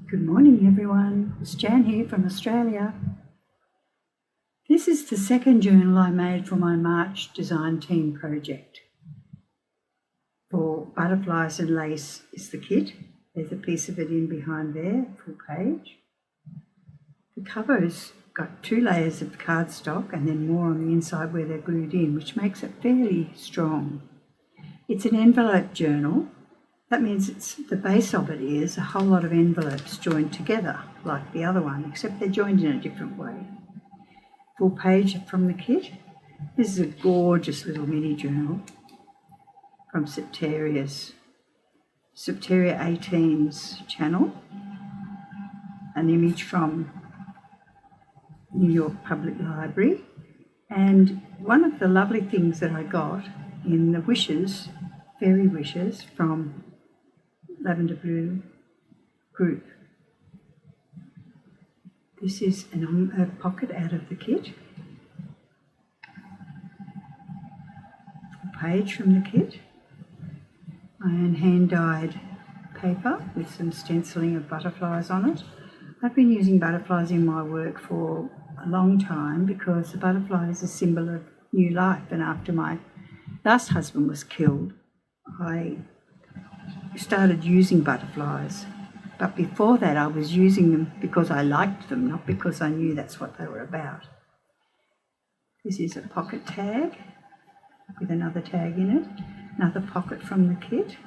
Good morning everyone, it's Jan here from Australia. This is the second journal I made for my March design team project. For butterflies and lace is the kit. There's a piece of it in behind there, full page. The cover's got 2 layers of cardstock and then more on the inside where they're glued in, which makes it fairly strong. It's an envelope journal. That means the base of it is a whole lot of envelopes joined together, like the other one, except they're joined in a different way. Full page from the kit. This is a gorgeous little mini journal from Septeria 18's channel. An image from New York Public Library. And one of the lovely things that I got in the wishes, fairy wishes from Lavender Blue group. This is a pocket out of the kit. Full page from the kit. My own hand-dyed paper with some stenciling of butterflies on it. I've been using butterflies in my work for a long time because the butterfly is a symbol of new life, and after my last husband was killed, I started using butterflies, but before that I was using them because I liked them, not because I knew that's what they were about. This is a pocket tag with another tag in it, another pocket from the kit.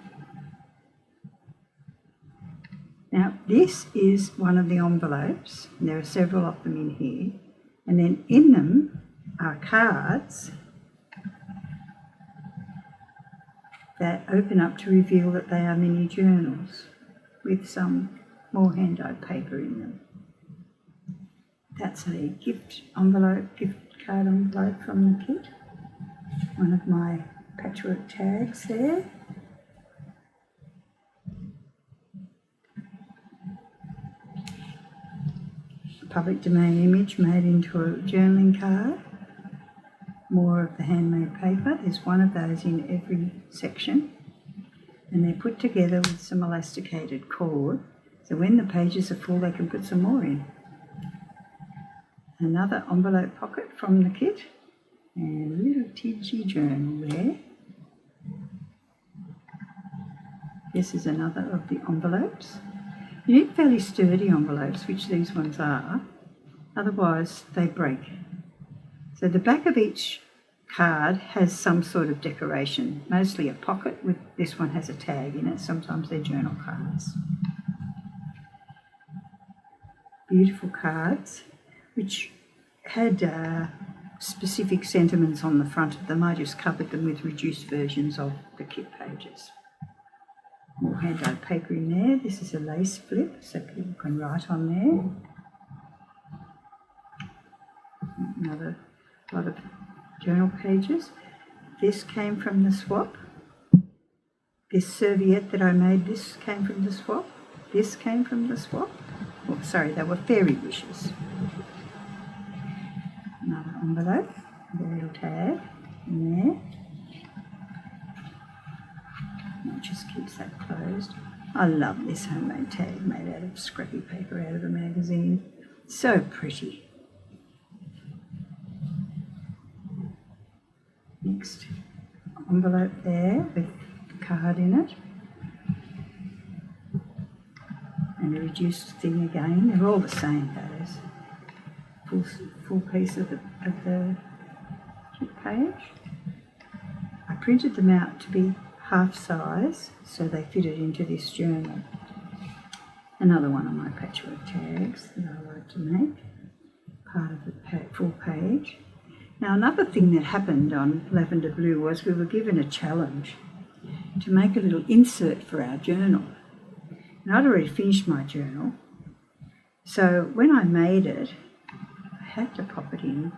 Now this is one of the envelopes, and there are several of them in here, and then in them are cards that open up to reveal that they are mini journals with some more hand-dyed paper in them. That's a gift card envelope from the kit. One of my patchwork tags there. A public domain image made into a journaling card. More of the handmade paper. There's one of those in every section, and they're put together with some elasticated cord, so when the pages are full they can put some more in. Another envelope pocket from the kit, and a little tidgy journal there. This is another of the envelopes. You need fairly sturdy envelopes, which these ones are, otherwise they break. So the back of each card has some sort of decoration, mostly a pocket. With this one has a tag in it. Sometimes they're journal cards. Beautiful cards, which had specific sentiments on the front of them. I just covered them with reduced versions of the kit pages. More hand-dyed paper in there. This is a lace flip, so people can write on there. Another lot of journal pages. This came from the swap. This serviette that I made, this came from the swap. This came from the swap. Oh, sorry, they were fairy wishes. Another envelope with a little tag in there. That just keeps that closed. I love this homemade tag made out of scrappy paper out of a magazine. So pretty. Next envelope there with the card in it, and a reduced thing again. They're all the same, those. Full piece of the kit page. I printed them out to be half size, so they fitted into this journal. Another one of my patchwork tags that I like to make, part of the full page. Now another thing that happened on Lavender Blue was we were given a challenge to make a little insert for our journal. And I'd already finished my journal, so when I made it, I had to pop it in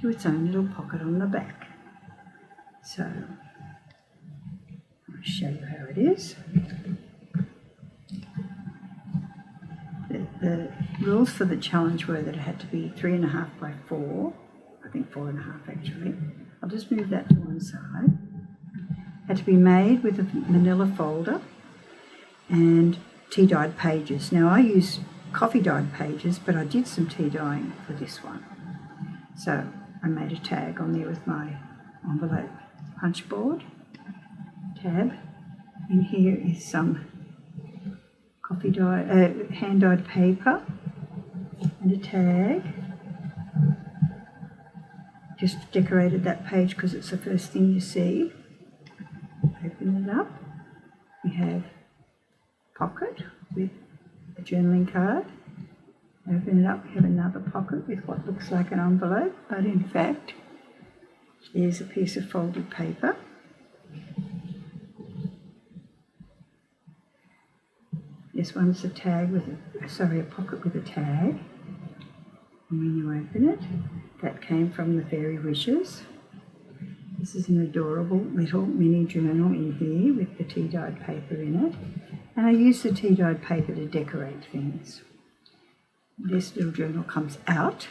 to its own little pocket on the back. So I'll show you how it is. The rules for the challenge were that it had to be 3.5 by 4. I think 4.5 actually. I'll just move that to one side. Had to be made with a manila folder and tea dyed pages. Now I use coffee dyed pages, but I did some tea dyeing for this one. So I made a tag on there with my envelope punch board tab. And here is some coffee dye, hand dyed paper and a tag. Just decorated that page because it's the first thing you see. Open it up. We have a pocket with a journaling card. Open it up, we have another pocket with what looks like an envelope, but in fact, there's a piece of folded paper. This one's a tag with a pocket with a tag. And when you open it, that came from the Fairy Wishes. This is an adorable little mini journal in here with the tea dyed paper in it. And I use the tea dyed paper to decorate things. This little journal comes out,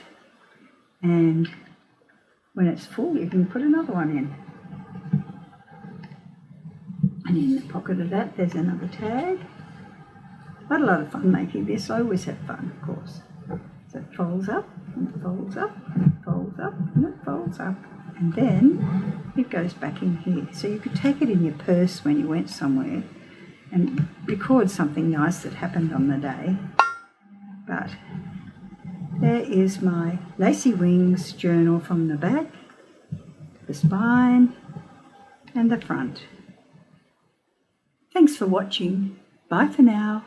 and when it's full you can put another one in. And in the pocket of that there's another tag. I had a lot of fun making this. I always have fun, of course. So it folds up, and it folds up, and it folds up, and it folds up. And then it goes back in here. So you could take it in your purse when you went somewhere and record something nice that happened on the day. But there is my Lacy Wings journal from the back, the spine, and the front. Thanks for watching. Bye for now.